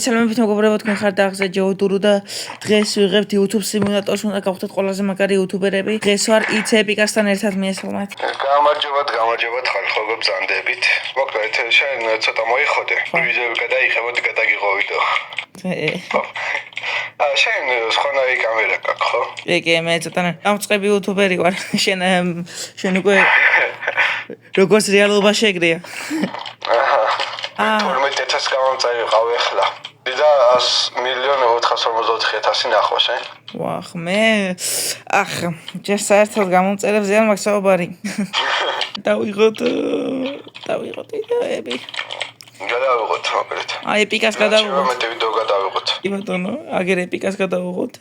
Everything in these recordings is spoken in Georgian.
სალამებით მეგობრებო, თქვენ ხართ ახლა ჯეოდურუ და დღეს ვიღებთ YouTube სიმულატორს, უნდა გავხდეთ ყველაზე მაგარი YouTuber-ები. დღეს ვარ იც ეპიკასთან ერთად მიესალმეთ. გამარჯობათ, ხალხო, გბრძანდებით. მოკლედ, შენ ცოტა მოიხოდე. ვიდეო გადაიხებოდ, გადაგიღო ვიდეო. შენ სხვანაირი კამერა გაქვს, ხო? კი, მე ცოტა დამწყები YouTuber-ი ვარ. შენ უკვე როგორც რეალობაში ეგრეა. 12,000 გამომწერი ყავი ახლა. და 1,454,000 ნახვა შენ. ვახ, მე ჯერ საერთოდ გამომწერებს ზიან მაქვს საუბარი. დავიღოთ იდეები. გადავიღოთ მოკლედ. აი ეპიკას გადავიღოთ. მე ვიდეო გადავიღოთ. კი ბატონო, აგერ ეპიკას გადავიღოთ.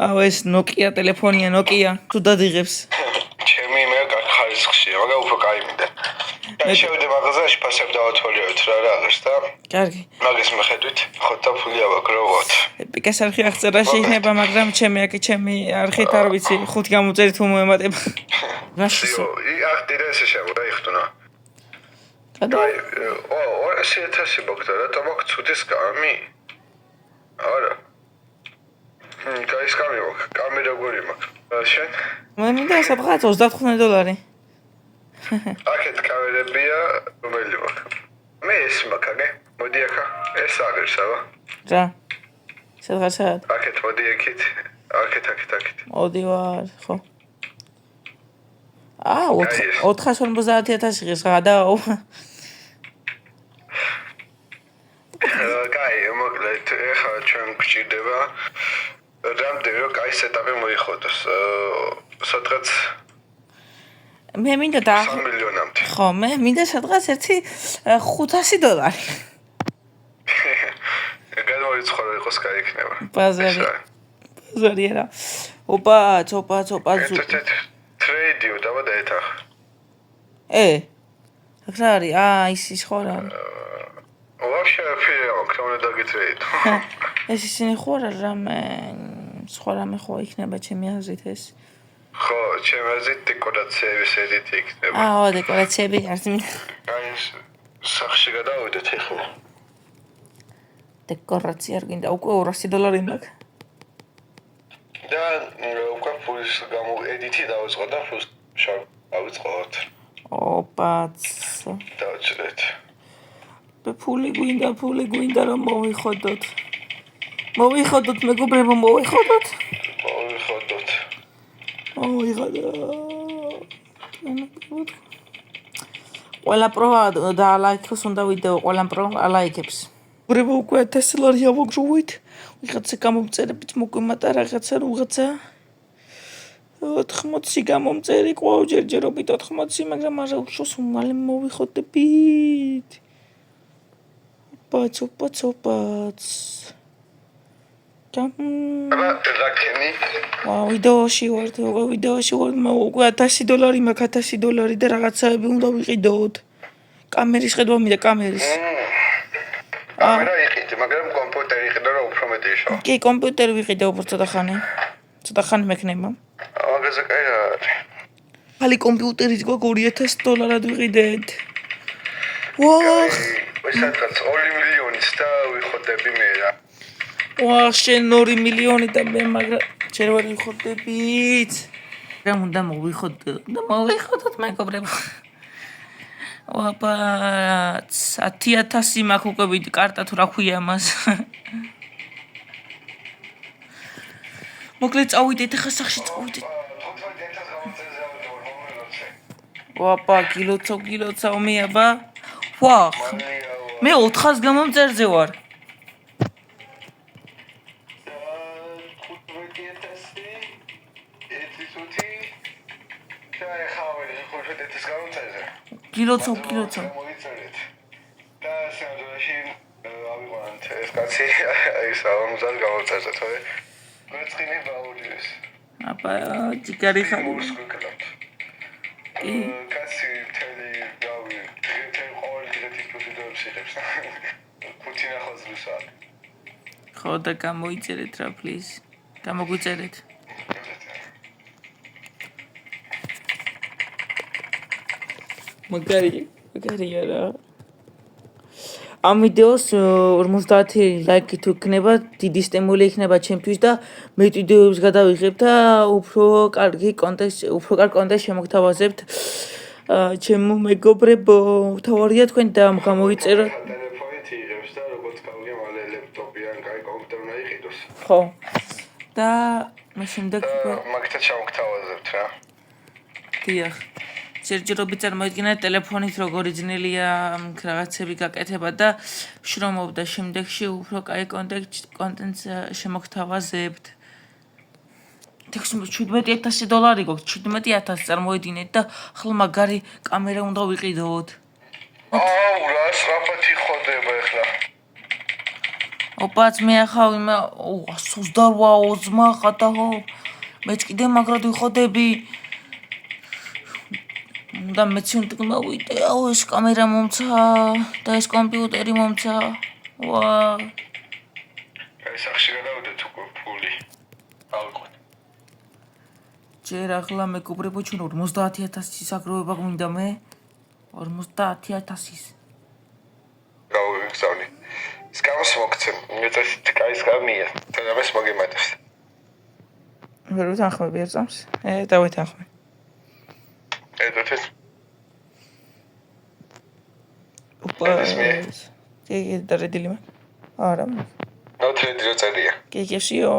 აუ ეს Nokia ტელეფონია, Nokia. თუ დადიღებს. ჩემი მე ხარისხშია, მაგრამ უფრო კაი მინდა. შევიდე მაღაზიაში ფასებ დავათვალიეროთ რა აღებს და კარგი. მაგის მიხედვით ხოთ და ფული ავაგროვოთ. ეპიკას არხი აღწერა შეიძლება, მაგრამ ჩემი არხით არ ვიცი, 5 გამოწერით თუ მოემატება. რაშიო, აქ დირეს შევა იხტუნა. გადა. 200,000 ბოქდა რა, თამაკ ცუდის კამი. არა. კაი მოკ, კამი როგორი მაქვს. შენ? მე მინდა სადღაც $35. აქეთ კამერებია, რომელი მაქვს? მე ეს მაქვს, აგე? მოდი ახლა, ეს აღერს, აბა. რა. სადღაცად? აქეთ მოდი აქეთ. აქეთ. მოდი ვარ, ხო. 450,000 ღირს გადაო. კაი, მოკლედ, ეხლა ჩვენ გვჭირდება რამდენი რომ კაი სეტაპი მოიხოდოს. სადღაც მე მინდა და 3 მილიონამდე. ხო, მე მინდა სადღაც ერთი $500. გადმოიცხოვრო იყოს კაი იქნება. ბაზარი რა. ოპა. ტრეიდიო და ეთახ. აქ რა არის? ის ხო რა არის? вообще ფიო, ქრონე დაგიტრეიდ. ეს ისინი ხო რა რამე სხვა რამე ხო იქნება ჩემი აზრით ეს. ხო, ჩემი აზრით დეკორაციების ედიტი იქნება. დეკორაციები არც მინდა. აი, სახში გადავიდეთ ახლა. დეკორაცია არ გინდა, უკვე $200 მაქვს. და უკვე ფულის გამო ედიტი დავიწყო და ფულს დავიწყოთ. ოპაც. დავჭრეთ. ფული გვინდა რომ მოვიხოდოთ. მეგობრებო, მოვიხოდოთ. ყველა პრო და ლაიქოს უნდა ვიდეო, ყველა პრო ლაიქებს. მეგობრებო, უკვე $1000 ავაგროვით. ვიღაცა გამომწერებით მოგვიმატა რაღაცა 80 გამომწერი ყო ჯერჯერობით 80, მაგრამ არა უშოს მალე მოვიხოდებით. ოპაც. ვიდეოში ვარ, უკვე $100 მაქვს, $100 და რაღაცაები უნდა ვიყიდოთ. კამერის ხედვა მინდა, კამერის. კამერა იყიდე, მაგრამ კომპიუტერი იყიდე რა უფრო მეტი ისო. კი, კომპიუტერი ვიყიდე უფრო ცოტა ხანი მექნება. მაგაზე კაი რა არის. ხალი კომპიუტერით გვაქვს $200 ვიყიდეთ. ვახ. სადღაც 2 მილიონიც და ვიხოდები მე რა. ვახ, შენ 2 მილიონი და მე მაგრამ შენ ვერ ვიხოდებით. რა უნდა მოვიხოდოთ მეგობრებო. ოპა 10,000 მაქვს უკვე ვიდ კარტა თუ რა ქვია მას. მოკლედ წავიდეთ ახლა სახში წავიდეთ. ოპა კილოცა მეაბა. ვახ. მე 400 გამომწერზე ვარ. კილოცა. და სანდროში ავიღოთ ეს კაცი ის ამზად გამოწერდა თორე გვეწყინე ბაუჯის. აბა ჯიგარი ხარ. კაცი თელი გავი თელ ყოველ დღეს პროცედურებს იღებს. ქუთინა ხაზრისა. ხო და გამოიწერეთ რა პლიზ. გამოგვიწერეთ. მაგარია რა. ამ ვიდეოს 50 ლაიქი თუ იქნება, დიდი სტიმული იქნება ჩემთვის და მეტ ვიდეოებს გადავიღებ და უფრო კარგ კონტენტს შემოგთავაზებთ ჩემო მეგობრებო. თავარია თქვენ და გამოიწეროთ. ტელეფონით იღებს და როგორც გავიგე მალე ლეპტოპი ან კაი კომპიუტერი უნდა იყიდოს. ხო. და მე შემდეგ მაგითაც ჩავგთავაზებთ რა. დიახ. ჯერჯერობით წარმოიდგინეთ ტელეფონით როგორი ძნელია რაღაცები გაკეთება და შრომობ და შემდეგში უფრო კაი კონტენტს შემოგთავაზებთ. $17,000 გქონთ, $17,000 წარმოიდგინეთ და ახლა მაგარი კამერა უნდა ვიყიდოთ. აუ, რა სწრაფად იხოდება ახლა. ოპაც მე ახავ იმა 128 ხადა ხო? მეც კიდე მაგრად ვიხოდები. და მეც უნდა მოვიდე, აუ ეს კამერა მომცა და ეს კომპიუტერი მომცა. ვა. ეს სახში გადავიდეთ უკვე ფული. ალკო. ჯერ ახლა მეგობრებო ჩვენ 50,000-ის აგროვება გვინდა მე 50,000-ის. გავიგზავნი. სკამს მოგცემ. მეცეთ კაი სკამია. თანამეს მოგემატებს. ვერ ვთანხმები ერთს. დავეთანხმე. ედოთეს. ოპა. კი, დარედილი მაგ. არა. ნოთრედი როწერია. კი, შეო.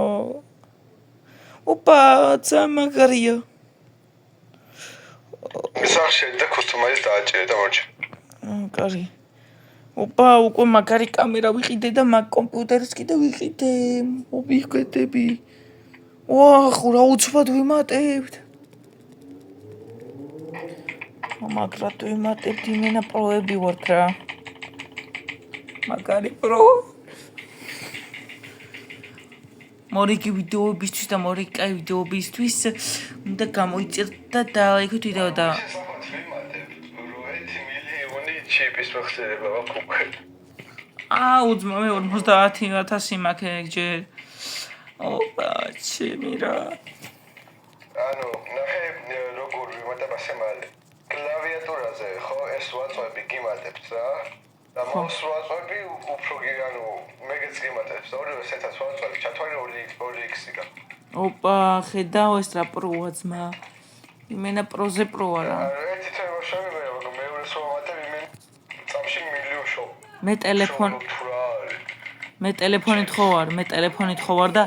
ოპა, ძამაგარია. მისახში და კუსტომაიზ დააჭერე და მოჭი. კარი. ოპა, უკვე მაგარი კამერა ვიყიდე და მაგ კომპიუტერს კიდე ვიყიდე. მოვიხედები. ვახ, რა უცბად ვიმატებთ. მაგრად ვიმატებთ, იმენა პროები ვართ რა. მაგარი პრო. მორიგი ვიდეოებისთვის და მორიგი კაი ვიდეოებისთვის უნდა გამოიწერთ და დააიქოთ ვიდეო და ჩიპის მოხსენება ვაკუქე. აუ ძმა მე 50,000 მაქვს ჯერ. ოპა, ჩემი რა. ანუ ნახე როგორ ვიმატებასე მალე. კლავიატურაზე ხო ეს ვაწვევი გიმატებთ რა. და მას ვაწვევი უფრო ანუ მეგეც გიმატებს. ორივე სეთას ვაწვევი ჩათვალე 2x-ი. ოპა, ხედავ ეს რა პროა ძმა. იმენა პროზე პროა რა. ერთი თემა შევიღე, მაგრამ მეორე სვამატები მე წამში მილიონ შო. მე ტელეფონით ხო ვარ და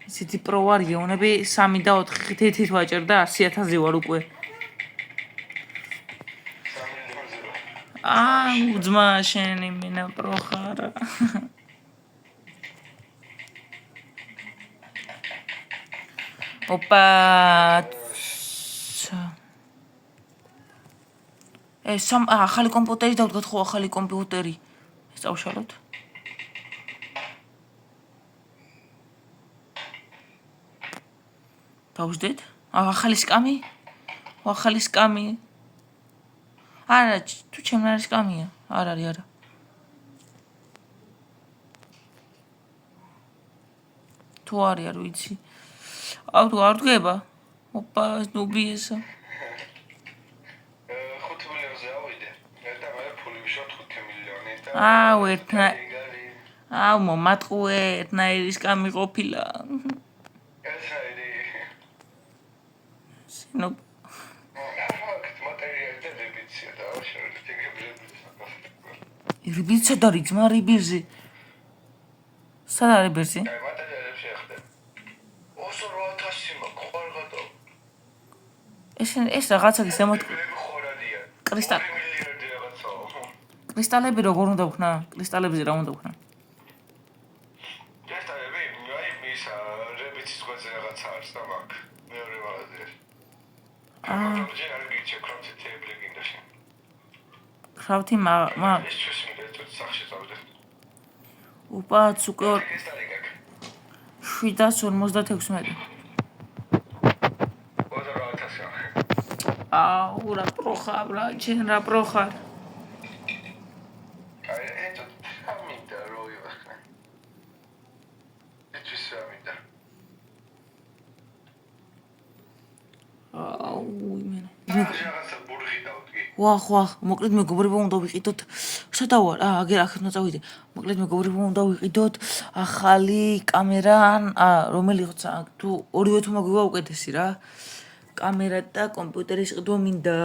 ისეთი პრო ვარ გეონები 3 და 4 თითით ვაჭერ და 100,000 ვარ უკვე. ძმა შენ იმენა პრო ხარ. ოპა. ახალი კომპიუტერი დავდგათ ხო ახალი კომპიუტერი. ეს წავშალოთ. დავждეთ? ახალი სკამი? ახალი სკამი. არა, თუ ჩემ არის სკამია. არ არის, არა. თუ არის, არ ვიცი. აუ, თუ არ დგება? ოპა, ნუბი ესა. 5 მილიონზე ავიდე. და მე ფული ვიშოთ 5 მილიონი და აუ, აუ, მომატყუე, ერთნაირი სკამი ყოფილა. ეს არის. ნუ რიბიცა დარი ძმა რიბიზი. სად არის ბერზი? აი მატერიალებს შეახდე. 28,000 მაქვს ხარღატო. ეს რაღაცა გისემოთ კრისტალ. კრისტალები როგორ უნდა ვქნა? კრისტალებზე რა უნდა ვქნა? კრისტალები, აი მის რებიცის გვერდზე რაღაცა არის და მაგ. მეორე მაღაზია. ჯერ არ გიჩე კრაფტი თეიბლი გინდაში. კრაფტი ეს ჩვენს მიდეთ სახში წავიდე. ოპა, უკვე კრისტალი გაქვს. 756. 28,000. აუ, რა პროხარ, რა ჩენ რა პროხარ. აი, ეს ამიდა როივახნა. ეს ამიდა. აუ, იმენა. რაღაცა ბურღი დავდგი. ვახ, მოკლედ მეგობრებო, უნდა ვიყიდოთ. სადავარ? აგერ აქ უნდა წავიდე. მოკლედ მეგობრებო, უნდა ვიყიდოთ ახალი კამერა, რომელი ხოცა თუ ორივე თუ მოგივა უკეთესი რა. კამერა და კომპიუტერის ყიდვა მინდა.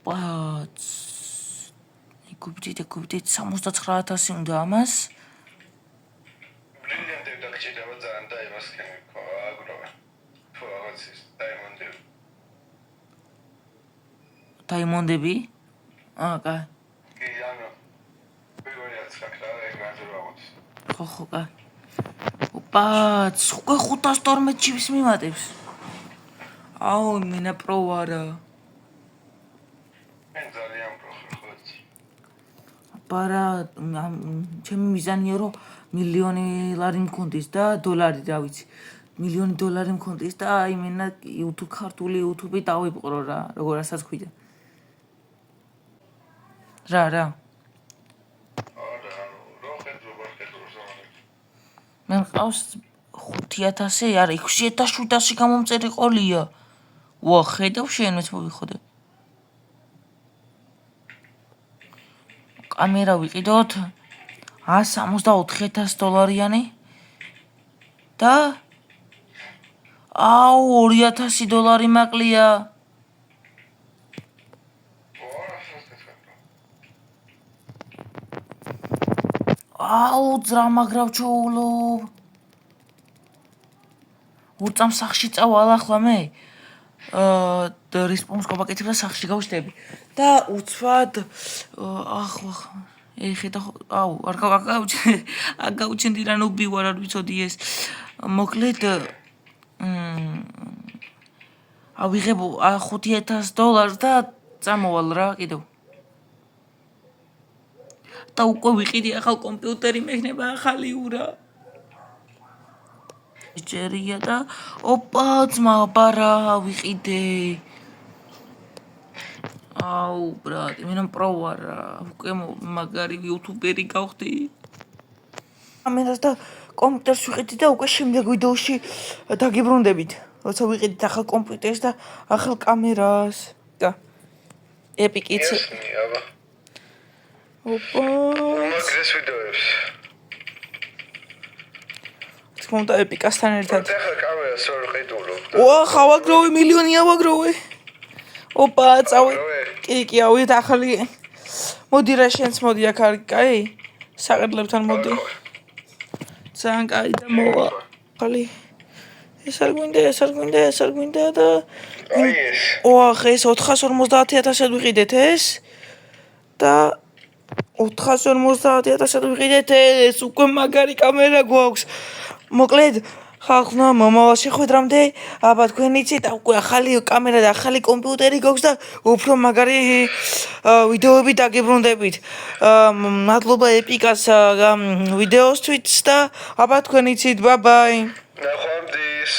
ბაც. გუბდით 79000 უნდა ამას. ბრილიანტები დაგჭირდება ძალიან და იმას ქემიკო აგროვე. თუ რაღაც ის დაიმონდები. დაიმონდები? კაი. კი, ანუ პირველად ხაკრა ეგრაზე ვამოწ. ხო, კაი. ბაც, უკვე 512 ჩიპს მიმატებს. აუ, მინა პრო არა. მე ძალიან პრო ხარ. პარა, ჩემი მიზანია რომ მილიონი ლარი მქონდეს და დოლარი რა ვიცი. მილიონი დოლარი მქონდეს და აი მენა ქართული YouTube-ი დავიპყრო რა, როგორ ასაც ქვიდა. რა. არა, რო ხედრო ზონა. მე მყავს 5000, არა 6700 გამომწერი ყოლია. ვა, ხედავ შენვეც მოვიხოდე. კამერა ვიყიდოთ 164,000 და აუ $2000 მაკლია. აუ ძრა მაგრა ჩოულობ. ურწამ სახში წავალ ახლა მე. რესპონს გაკეთებ და სახში გავშტები. და უცბად ხედა აუ არ გავჩენდი რა ნუბი ვარ არ ვიცოდი ეს. მოკლედ ავიღებ $5000 და წამოვალ რა კიდევ. და უკვე ვიყიდი ახალ კომპიუტერი მექნება ახალი ურა. ჯერია და ოპა ძმა ბარა ვიყიდე. აუ ბრატ, მე პრო ვარ, უკვე მაგარი იუთუბერი გავხდი. კამერას და კომპიუტერს ვიყიდი და უკვე შემდეგ ვიდეოში დაგიბრუნდებით. როცა ვიყიდით ახალ კომპიუტერს და ახალ კამერას და ეპიკიც. აბა. ოპა. მაგრეს ვიდეოებს. თქონდა ეპიკასთან ერთად. ახლა კამერას ვერ ყიდულობ. ვა, ხავაგროვე მილიონი ავაგროვე. ოპა, წავი. კი, ავიდეთ ახალი. მოდი რა შენც მოდი აქ არის, კაი? საყიდლებთან მოდი. ძალიან კაი და მოვა. ახალი. ეს არ გვინდა და აი ეს. ოახ, ეს 450,000-ად ვიყიდეთ ეს. და 450,000-ად ვიყიდეთ ეს. უკვე მაგარი კამერა გვაქვს. მოკლედ ხალხმა მომავალ შეხვედრამდე აბა თქვენ იცით უკვე ახალი კამერა და ახალი კომპიუტერი გვაქვს და უფრო მაგარი ვიდეოები დაგიბრუნდებით. მადლობა ეპიკას ვიდეოსთვის და აბა თქვენ იცით, ბაი. ნახვამდის.